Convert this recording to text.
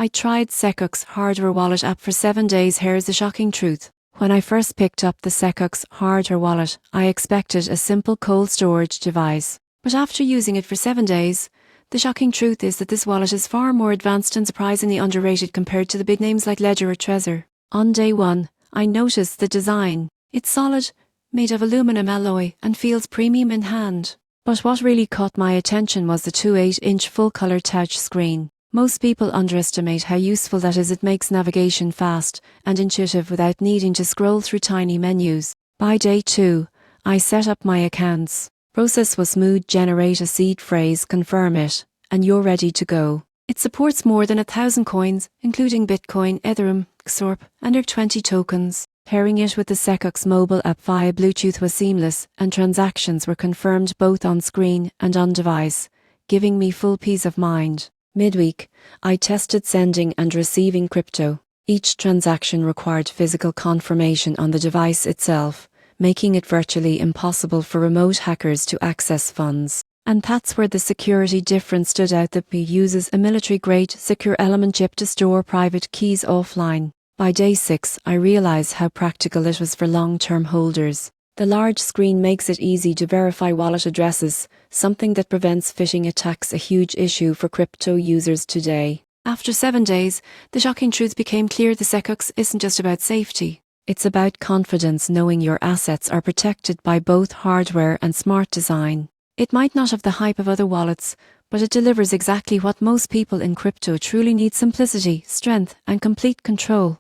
I tried SecuX hardware wallet app for 7 days. Here's the shocking truth. When I first picked up the SecuX hardware wallet, I expected a simple cold storage device. But after using it for 7 days, the shocking truth is that this wallet is far more advanced and surprisingly underrated compared to the big names like Ledger or Trezor. On day one, I noticed the design. It's solid, made of aluminum alloy, and feels premium in hand. But what really caught my attention was the 2.8-inch full-color touch screen. Most people underestimate how useful that is. It makes navigation fast and intuitive without needing to scroll through tiny menus. By day 2, I set up my accounts. Process was smooth. Generate a seed phrase, confirm it, and you're ready to go. It supports more than 1,000 coins, including Bitcoin, Ethereum, XORP, and ERC20 tokens. Pairing it with the SecuX mobile app via Bluetooth was seamless, and transactions were confirmed both on screen and on device, giving me full peace of mind. Midweek, I tested sending and receiving crypto. Each transaction required physical confirmation on the device itself, making it virtually impossible for remote hackers to access funds. And that's where the security difference stood out. The P uses a military-grade secure element chip to store private keys offline. By day 6, I realized how practical it was for long-term holders. The large screen makes it easy to verify wallet addresses, something that prevents phishing attacks, a huge issue for crypto users today. After 7 days, the shocking truth became clear. The SecuX isn't just about safety. It's about confidence, knowing your assets are protected by both hardware and smart design. It might not have the hype of other wallets, but it delivers exactly what most people in crypto truly need: simplicity, strength, and complete control.